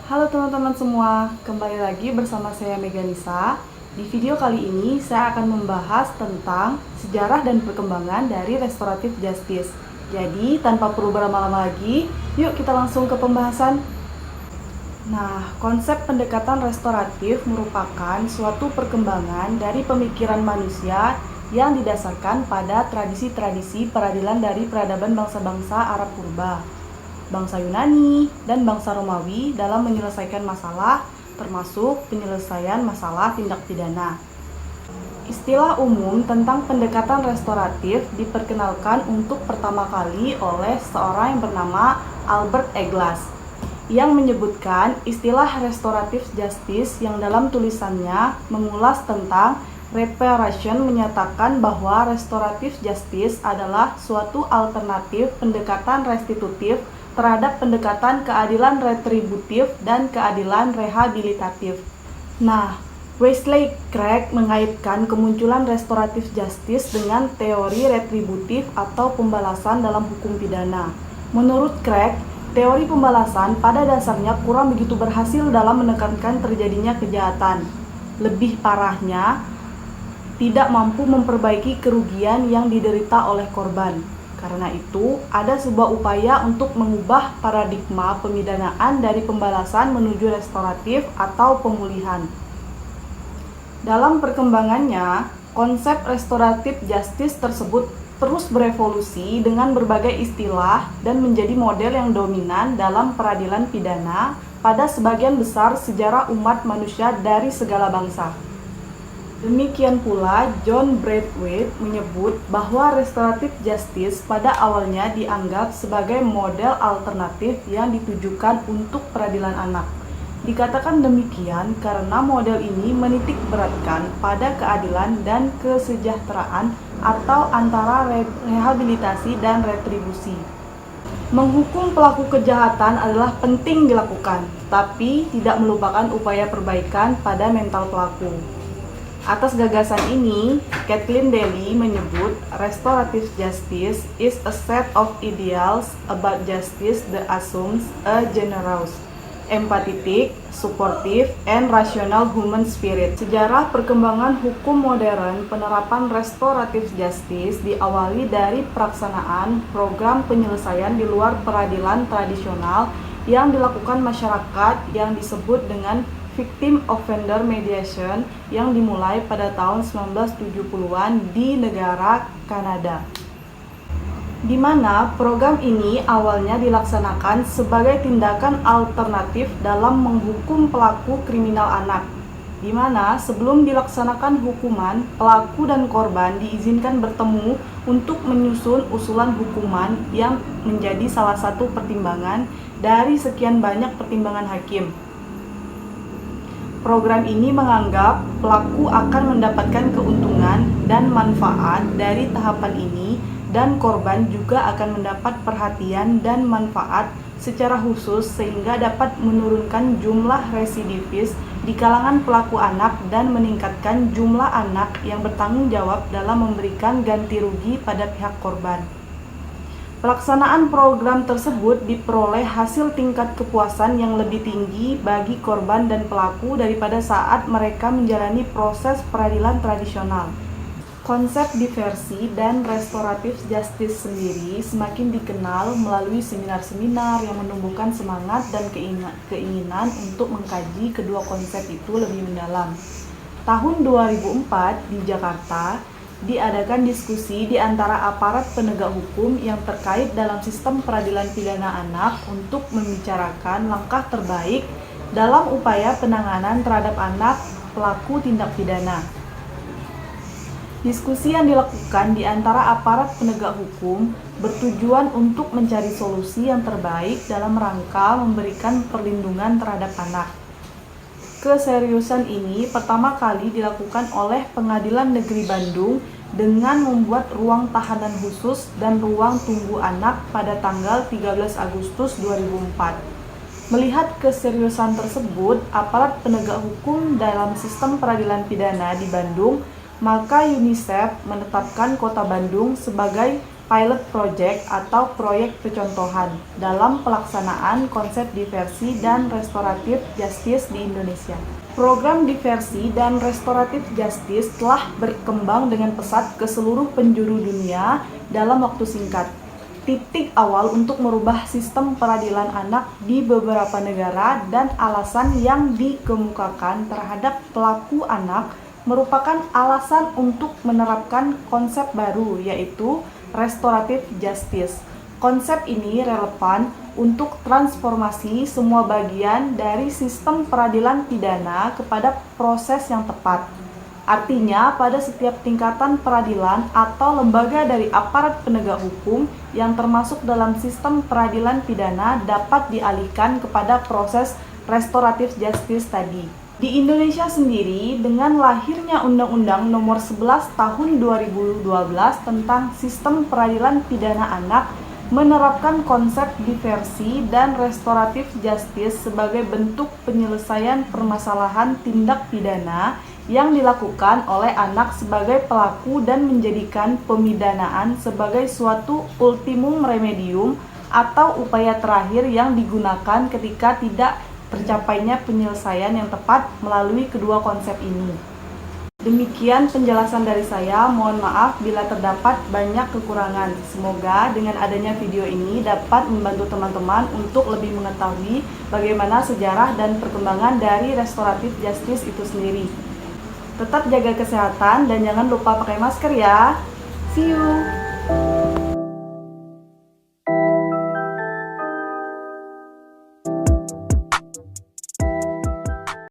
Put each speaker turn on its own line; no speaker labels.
Halo teman-teman semua, kembali lagi bersama saya Meganisa. Di video kali ini saya akan membahas tentang sejarah dan perkembangan dari restoratif justice. Jadi tanpa perlu berlama-lama lagi, yuk kita langsung ke pembahasan. Nah, konsep pendekatan restoratif merupakan suatu perkembangan dari pemikiran manusia yang didasarkan pada tradisi-tradisi peradilan dari peradaban bangsa-bangsa Arab purba, bangsa Yunani, dan bangsa Romawi dalam menyelesaikan masalah, termasuk penyelesaian masalah tindak pidana. Istilah umum tentang pendekatan restoratif diperkenalkan untuk pertama kali oleh seorang yang bernama Albert Eglas, yang menyebutkan istilah restoratif justice yang dalam tulisannya mengulas tentang reparation menyatakan bahwa restoratif justice adalah suatu alternatif pendekatan restitutif terhadap pendekatan keadilan retributif dan keadilan rehabilitatif. Nah, Wesley Craig mengaitkan kemunculan restoratif justice dengan teori retributif atau pembalasan dalam hukum pidana. Menurut Craig, teori pembalasan pada dasarnya kurang begitu berhasil dalam menekankan terjadinya kejahatan. Lebih parahnya, tidak mampu memperbaiki kerugian yang diderita oleh korban. Karena itu, ada sebuah upaya untuk mengubah paradigma pemidanaan dari pembalasan menuju restoratif atau pemulihan. Dalam perkembangannya, konsep restoratif justice tersebut terus berevolusi dengan berbagai istilah dan menjadi model yang dominan dalam peradilan pidana pada sebagian besar sejarah umat manusia dari segala bangsa. Demikian pula, John Braithwaite menyebut bahwa restoratif justice pada awalnya dianggap sebagai model alternatif yang ditujukan untuk peradilan anak. Dikatakan demikian karena model ini menitik beratkan pada keadilan dan kesejahteraan atau antara rehabilitasi dan retribusi. Menghukum pelaku kejahatan adalah penting dilakukan, tapi tidak melupakan upaya perbaikan pada mental pelaku. Atas gagasan ini, Kathleen Daly menyebut restorative justice is a set of ideals about justice that assumes a generous, empathetic, supportive, and rational human spirit. Sejarah perkembangan hukum modern penerapan restoratif justice diawali dari pelaksanaan program penyelesaian di luar peradilan tradisional yang dilakukan masyarakat yang disebut dengan Victim Offender Mediation yang dimulai pada tahun 1970-an di negara Kanada, di mana program ini awalnya dilaksanakan sebagai tindakan alternatif dalam menghukum pelaku kriminal anak, di mana sebelum dilaksanakan hukuman, pelaku dan korban diizinkan bertemu untuk menyusun usulan hukuman yang menjadi salah satu pertimbangan dari sekian banyak pertimbangan hakim. Program ini menganggap pelaku akan mendapatkan keuntungan dan manfaat dari tahapan ini dan korban juga akan mendapat perhatian dan manfaat secara khusus sehingga dapat menurunkan jumlah residivis di kalangan pelaku anak dan meningkatkan jumlah anak yang bertanggung jawab dalam memberikan ganti rugi pada pihak korban. Pelaksanaan program tersebut diperoleh hasil tingkat kepuasan yang lebih tinggi bagi korban dan pelaku daripada saat mereka menjalani proses peradilan tradisional. Konsep diversi dan restoratif justice sendiri semakin dikenal melalui seminar-seminar yang menumbuhkan semangat dan keinginan untuk mengkaji kedua konsep itu lebih mendalam. Tahun 2004 di Jakarta, diadakan diskusi di antara aparat penegak hukum yang terkait dalam sistem peradilan pidana anak untuk membicarakan langkah terbaik dalam upaya penanganan terhadap anak pelaku tindak pidana. Diskusi yang dilakukan di antara aparat penegak hukum bertujuan untuk mencari solusi yang terbaik dalam rangka memberikan perlindungan terhadap anak. Keseriusan ini pertama kali dilakukan oleh Pengadilan Negeri Bandung dengan membuat ruang tahanan khusus dan ruang tunggu anak pada tanggal 13 Agustus 2004. Melihat keseriusan tersebut, aparat penegak hukum dalam sistem peradilan pidana di Bandung, maka UNICEF menetapkan Kota Bandung sebagai pilot project atau proyek percontohan dalam pelaksanaan konsep diversi dan restoratif justice di Indonesia. Program diversi dan restoratif justice telah berkembang dengan pesat ke seluruh penjuru dunia dalam waktu singkat. Titik awal untuk merubah sistem peradilan anak di beberapa negara dan alasan yang dikemukakan terhadap pelaku anak merupakan alasan untuk menerapkan konsep baru, yaitu restoratif justice. Konsep ini relevan untuk transformasi semua bagian dari sistem peradilan pidana kepada proses yang tepat. Artinya, pada setiap tingkatan peradilan atau lembaga dari aparat penegak hukum yang termasuk dalam sistem peradilan pidana dapat dialihkan kepada proses restoratif justice tadi. Di Indonesia sendiri, dengan lahirnya Undang-Undang Nomor 11 Tahun 2012 tentang Sistem Peradilan Pidana Anak menerapkan konsep diversi dan restoratif justice sebagai bentuk penyelesaian permasalahan tindak pidana yang dilakukan oleh anak sebagai pelaku dan menjadikan pemidanaan sebagai suatu ultimum remedium atau upaya terakhir yang digunakan ketika tidak tercapainya penyelesaian yang tepat melalui kedua konsep ini. Demikian penjelasan dari saya, mohon maaf bila terdapat banyak kekurangan. Semoga dengan adanya video ini dapat membantu teman-teman untuk lebih mengetahui bagaimana sejarah dan perkembangan dari restoratif justice itu sendiri. Tetap jaga kesehatan dan jangan lupa pakai masker ya. See you!